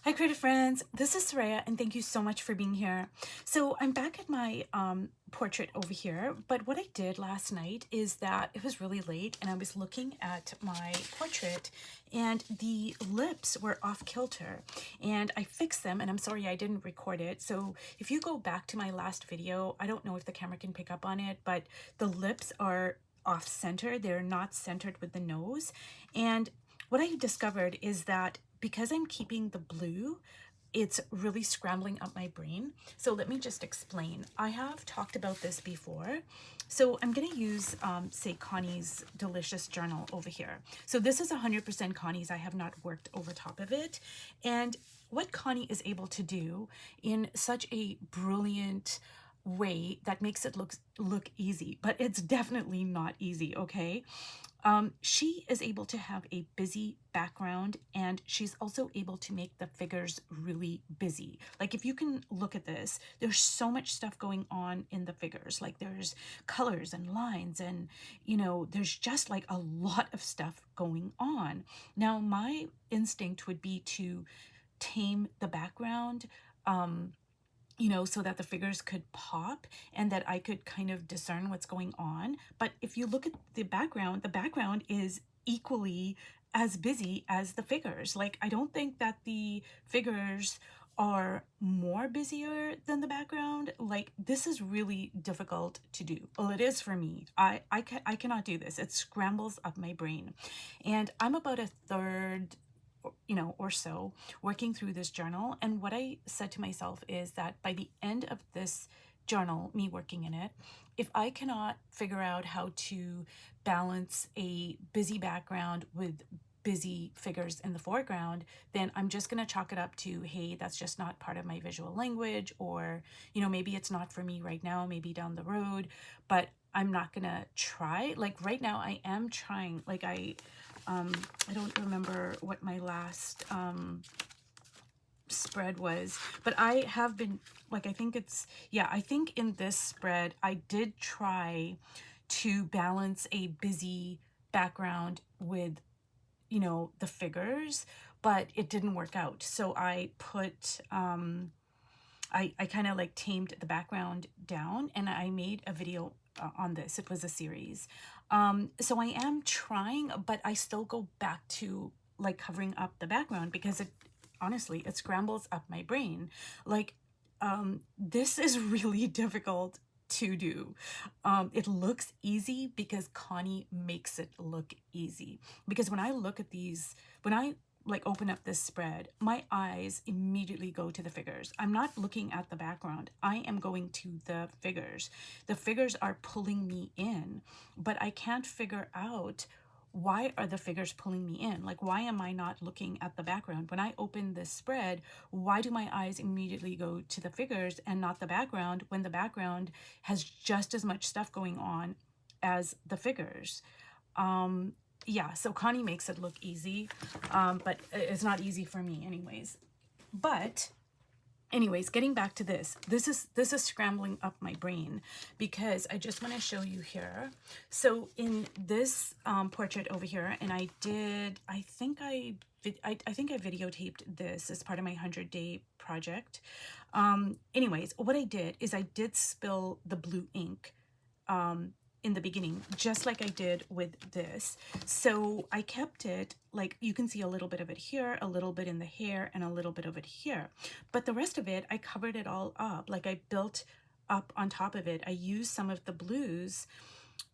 Hi, creative friends. This is Soraya, and thank you so much for being here. So I'm back at my portrait over here, but what I did last night is that it was really late, and I was looking at my portrait, and the lips were off kilter, and I fixed them, and I'm sorry I didn't record it. So if you go back to my last video, I don't know if the camera can pick up on it, but the lips are off center. They're not centered with the nose, and what I discovered is that because I'm keeping the blue, it's really scrambling up my brain. So let me just explain. I have talked about this before. So I'm going to use, say, Connie's Delicious Journal over here. So this is 100% Connie's. I have not worked over top of it. And what Connie is able to do in such a brilliant way that makes it look easy, but it's definitely not easy, okay? She is able to have a busy background, and she's also able to make the figures really busy. Like if you can look at this, there's so much stuff going on in the figures. Like there's colors and lines, and there's just like a lot of stuff going on. Now my instinct would be to tame the background, so that the figures could pop and that I could kind of discern what's going on. But if you look at the background is equally as busy as the figures. Like, I don't think that the figures are more busier than the background. Like, this is really difficult to do. Well, it is for me. I cannot do this. It scrambles up my brain. And I'm about a third or so working through this journal. And what I said to myself is that by the end of this journal, me working in it, if I cannot figure out how to balance a busy background with busy figures in the foreground, then I'm just going to chalk it up to, hey, that's just not part of my visual language, or, maybe it's not for me right now, maybe down the road, but I'm not going to try. Like right now I am trying. Like I don't remember what my last spread was, but I have been, like, I think it's, yeah, I think in this spread I did try to balance a busy background with the figures, but it didn't work out. So I put I kind of like tamed the background down, and I made a video on this. It was a series. So I am trying, but I still go back to like covering up the background because honestly, it scrambles up my brain. Like, this is really difficult to do. It looks easy because Connie makes it look easy. Because when I look at these, when I like open up this spread, my eyes immediately go to the figures. I'm not looking at the background. I am going to the figures. The figures are pulling me in, but I can't figure out, why are the figures pulling me in? Like, why am I not looking at the background? When I open this spread, why do my eyes immediately go to the figures and not the background, when the background has just as much stuff going on as the figures? Yeah, so Connie makes it look easy, but it's not easy for me anyways. But anyways, getting back to this is scrambling up my brain because I just want to show you here. So in this portrait over here, and I think I videotaped this as part of my 100-day project. Anyways, what I did is I did spill the blue ink in the beginning, just like I did with this. So I kept it, like, you can see a little bit of it here, a little bit in the hair, and a little bit of it here. But the rest of it, I covered it all up. Like, I built up on top of it. I used some of the blues,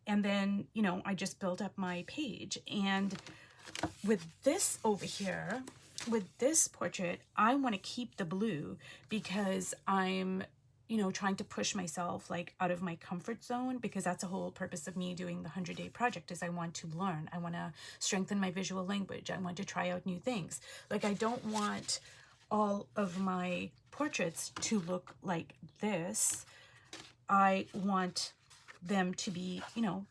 and then, I just built up my page. And with this over here, with this portrait, I want to keep the blue because I'm trying to push myself like out of my comfort zone, because that's the whole purpose of me doing the 100-day project, is I want to learn. I want to strengthen my visual language. I want to try out new things. Like, I don't want all of my portraits to look like this. I want them to be,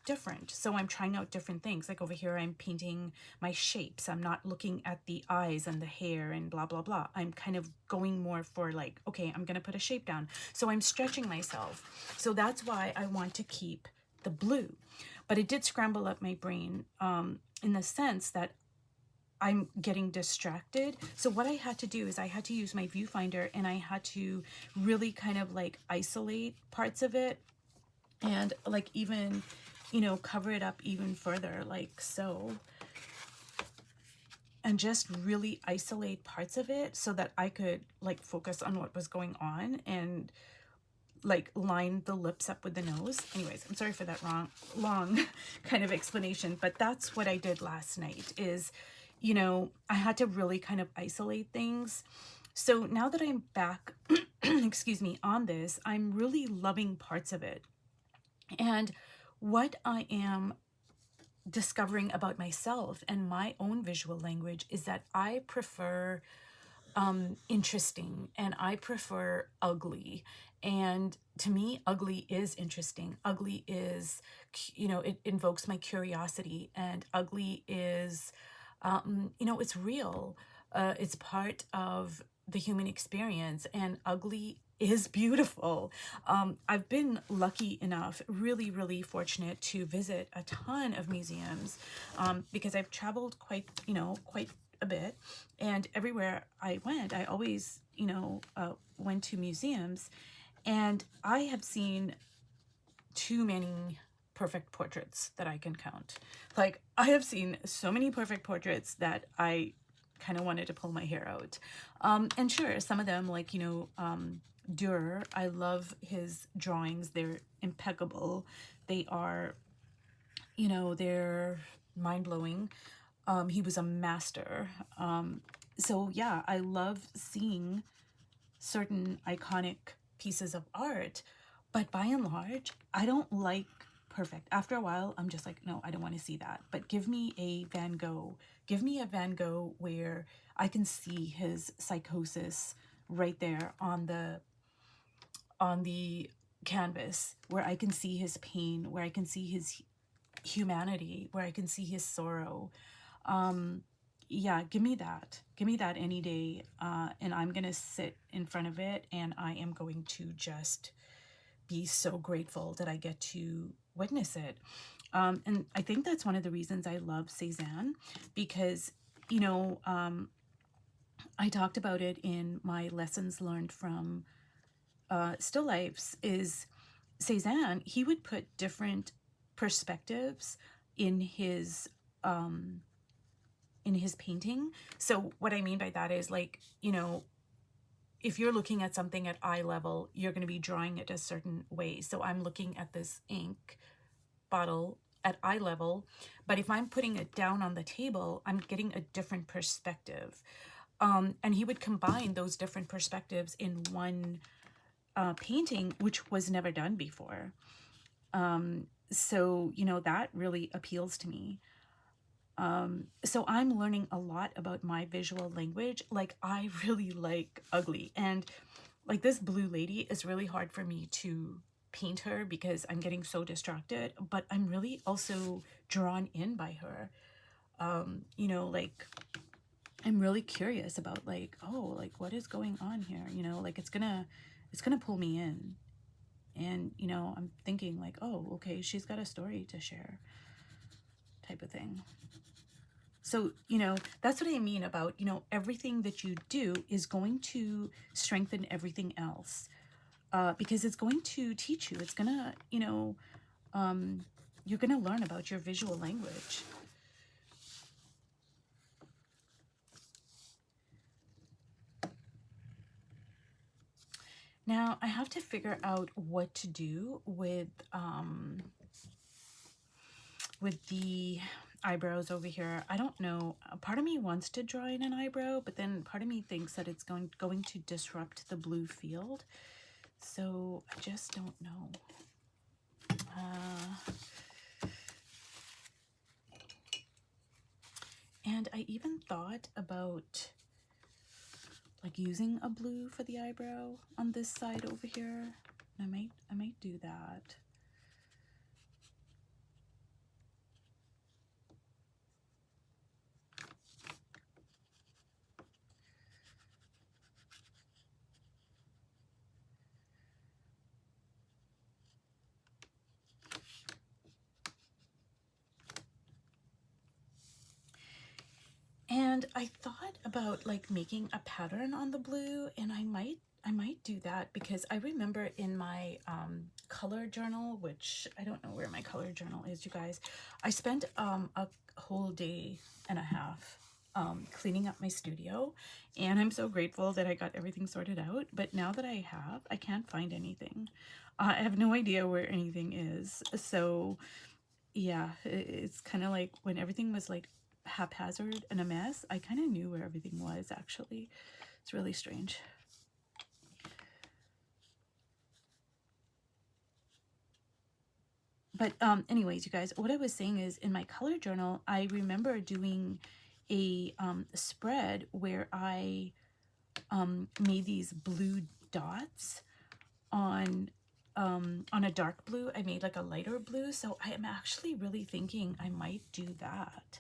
different. So I'm trying out different things. Like over here, I'm painting my shapes. I'm not looking at the eyes and the hair and blah, blah, blah. I'm kind of going more for like, okay, I'm going to put a shape down. So I'm stretching myself. So that's why I want to keep the blue. But it did scramble up my brain in the sense that I'm getting distracted. So what I had to do is I had to use my viewfinder, and I had to really kind of like isolate parts of it, and like even, you know, cover it up even further, like so, and just really isolate parts of it so that I could like focus on what was going on and like line the lips up with the nose. Anyways, I'm sorry for that long kind of explanation, but that's what I did last night is, you know, I had to really kind of isolate things. So now that I'm back, excuse me, on this, I'm really loving parts of it. And what I am discovering about myself and my own visual language is that I prefer interesting, and I prefer ugly. And to me, ugly is interesting. Ugly is, you know, it invokes my curiosity, and ugly is, you know, it's real. It's part of the human experience, and ugly is beautiful. I've been lucky enough, really, really fortunate to visit a ton of museums, because I've traveled quite, you know, quite a bit, and everywhere I went, I always, you know, went to museums, and I have seen too many perfect portraits that I can count. Like, I have seen so many perfect portraits that I kind of wanted to pull my hair out. And sure, some of them, like, you know, Durer, I love his drawings. They're impeccable. They are, you know, they're mind-blowing. He was a master. So yeah, I love seeing certain iconic pieces of art, but by and large, I don't like perfect. After a while, I'm just like, no, I don't want to see that. But give me a Van Gogh. Give me a Van Gogh where I can see his psychosis right there on the canvas, where I can see his pain, where I can see his humanity, where I can see his sorrow. Yeah, give me that. Give me that any day. And I'm going to sit in front of it, and I am going to just be so grateful that I get to witness it. And I think that's one of the reasons I love Cézanne, because, you know, I talked about it in my lessons learned from still lifes, is Cézanne, he would put different perspectives in his painting. So what I mean by that is, like, you know, if you're looking at something at eye level, you're going to be drawing it a certain way. So I'm looking at this ink bottle at eye level, but if I'm putting it down on the table, I'm getting a different perspective. And he would combine those different perspectives in one painting, which was never done before. So, you know, that really appeals to me. So I'm learning a lot about my visual language. Like, I really like ugly, and like this blue lady is really hard for me to paint her because I'm getting so distracted, but I'm really also drawn in by her. You know, like, I'm really curious about, like, oh, like, what is going on here? You know, like, it's gonna pull me in. And, you know, I'm thinking like, oh, okay, she's got a story to share, type of thing. So, you know, that's what I mean about, you know, everything that you do is going to strengthen everything else, because it's going to teach you. It's going to, you know, you're going to learn about your visual language. Now, I have to figure out what to do with the eyebrows over here. I don't know. Part of me wants to draw in an eyebrow, but then part of me thinks that it's going to disrupt the blue field. So I just don't know. And I even thought about like using a blue for the eyebrow on this side over here. I might do that. And And I thought about like making a pattern on the blue, and I might do that, because I remember in my color journal, which I don't know where my color journal is, you guys, I spent a whole day and a half cleaning up my studio, and I'm so grateful that I got everything sorted out. But now that I have, I can't find anything. I have no idea where anything is. So yeah, it's kind of like when everything was like haphazard and a mess, I kind of knew where everything was, actually. It's really strange. But anyways, you guys, what I was saying is, in my color journal, I remember doing a spread where I made these blue dots on a dark blue. I made like a lighter blue, so I am actually really thinking I might do that,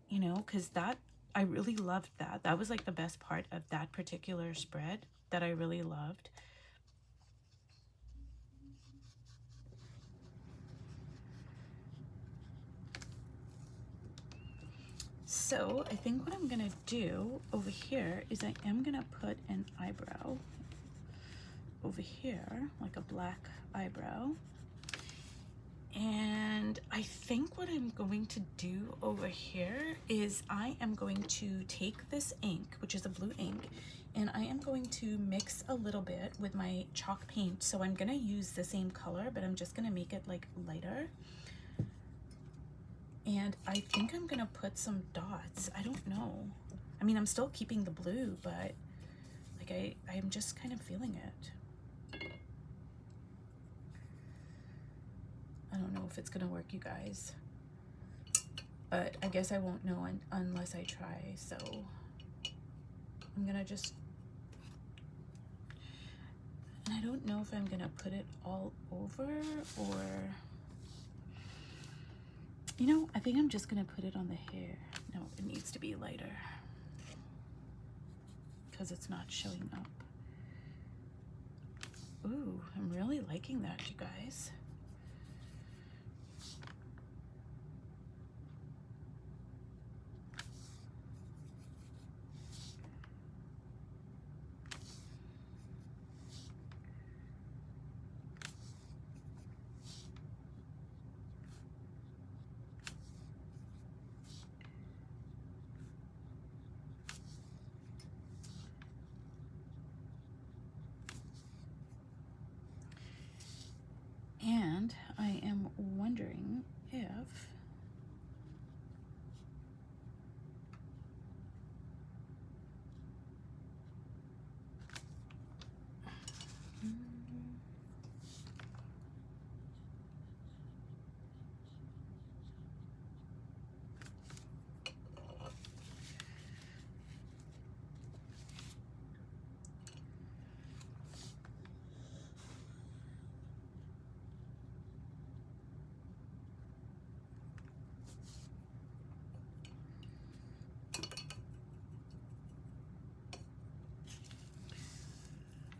you know, because that, I really loved that. That was like the best part of that particular spread that I really loved. So I think what I'm gonna do over here is I am gonna put an eyebrow over here, like a black eyebrow. And I think what I'm going to do over here is I am going to take this ink, which is a blue ink, and I am going to mix a little bit with my chalk paint. So I'm gonna use the same color, but I'm just gonna make it like lighter. And I think I'm gonna put some dots. I don't know. I mean, I'm still keeping the blue, but like I'm just kind of feeling it. I don't know if it's gonna work, you guys, but I guess I won't know unless I try. So I'm gonna just, and I don't know if I'm gonna put it all over, or, you know, I think I'm just gonna put it on the hair. No, it needs to be lighter because it's not showing up. Ooh, I'm really liking that, you guys. And I am wondering if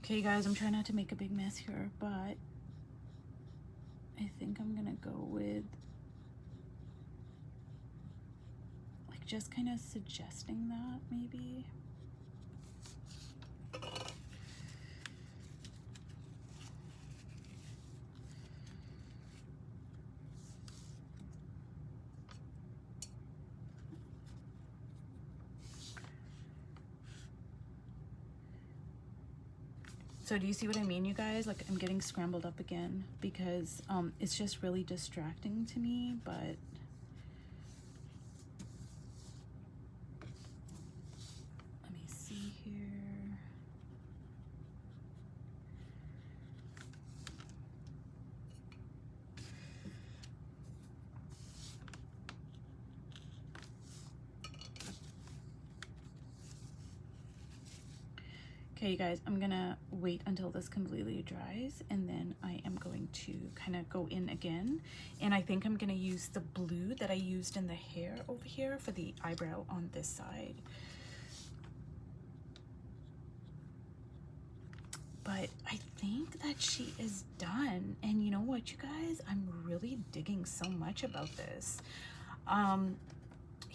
okay, guys, I'm trying not to make a big mess here, but I think I'm gonna go with like just kind of suggesting that, maybe. So do you see what I mean, you guys? Like, I'm getting scrambled up again because it's just really distracting to me, but let me see here. Okay, you guys, I'm gonna wait until this completely dries, and then I am going to kind of go in again. And I think I'm gonna use the blue that I used in the hair over here for the eyebrow on this side. But I think that she is done. And you know what, you guys? I'm really digging so much about this.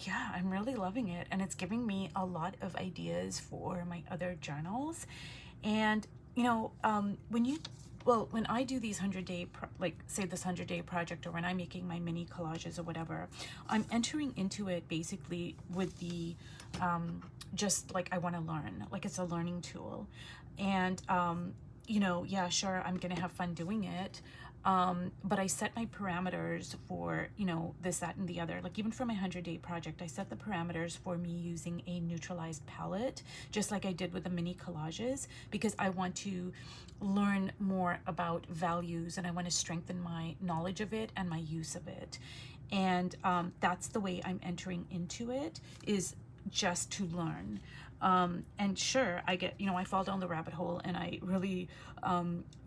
yeah, I'm really loving it, and it's giving me a lot of ideas for my other journals. And you know, when I do these 100-day like say this 100-day project, or when I'm making my mini collages or whatever, I'm entering into it basically with the just like I want to learn, like it's a learning tool. And you know, yeah, sure, I'm gonna have fun doing it. But I set my parameters for, you know, this, that, and the other. Like even for my 100-day project, I set the parameters for me using a neutralized palette, just like I did with the mini collages, because I want to learn more about values and I want to strengthen my knowledge of it and my use of it. And that's the way I'm entering into it, is just to learn. And sure, I get, you know, I fall down the rabbit hole and I really,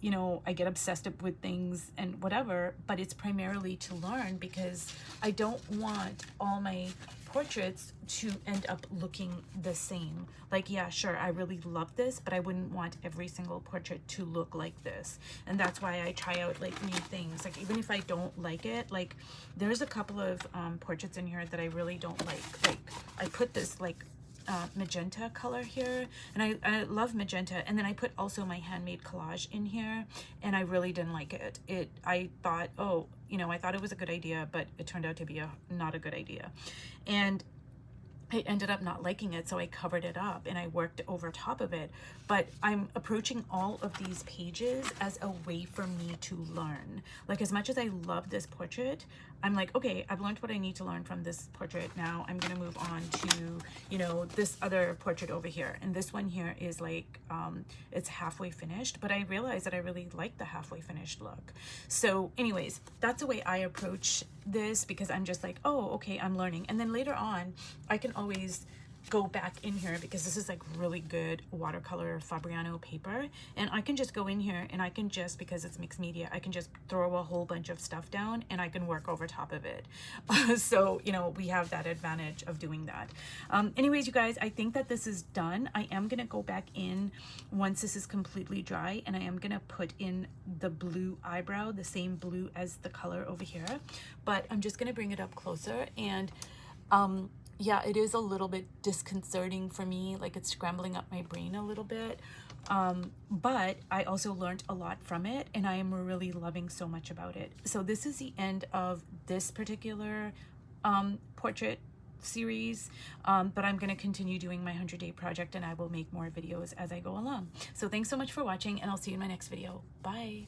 you know, I get obsessed with things and whatever, but it's primarily to learn, because I don't want all my portraits to end up looking the same. Like, yeah, sure, I really love this, but I wouldn't want every single portrait to look like this. And that's why I try out like new things. Like even if I don't like it, like there's a couple of portraits in here that I really don't like. Like I put this like magenta color here, and I love magenta, and then I put also my handmade collage in here, and I really didn't like it. I thought, oh, you know, I thought it was a good idea, but it turned out to be not a good idea. And I ended up not liking it, so I covered it up and I worked over top of it. But I'm approaching all of these pages as a way for me to learn. Like as much as I love this portrait, I'm like, okay, I've learned what I need to learn from this portrait. Now I'm gonna move on to, you know, this other portrait over here. And this one here is like, it's halfway finished, but I realized that I really like the halfway finished look. So anyways, that's the way I approach this, because I'm just like, oh, okay, I'm learning. And then later on, I can always go back in here, because this is like really good watercolor Fabriano paper, and I can just go in here and I can just, because it's mixed media, I can just throw a whole bunch of stuff down and I can work over top of it. So, you know, we have that advantage of doing that. Anyways, you guys, I think that this is done. I am gonna go back in once this is completely dry, and I am gonna put in the blue eyebrow, the same blue as the color over here, but I'm just gonna bring it up closer. And yeah, it is a little bit disconcerting for me, like it's scrambling up my brain a little bit, but I also learned a lot from it, and I am really loving so much about it. So this is the end of this particular portrait series, but I'm going to continue doing my 100-day project, and I will make more videos as I go along. So thanks so much for watching, and I'll see you in my next video. Bye.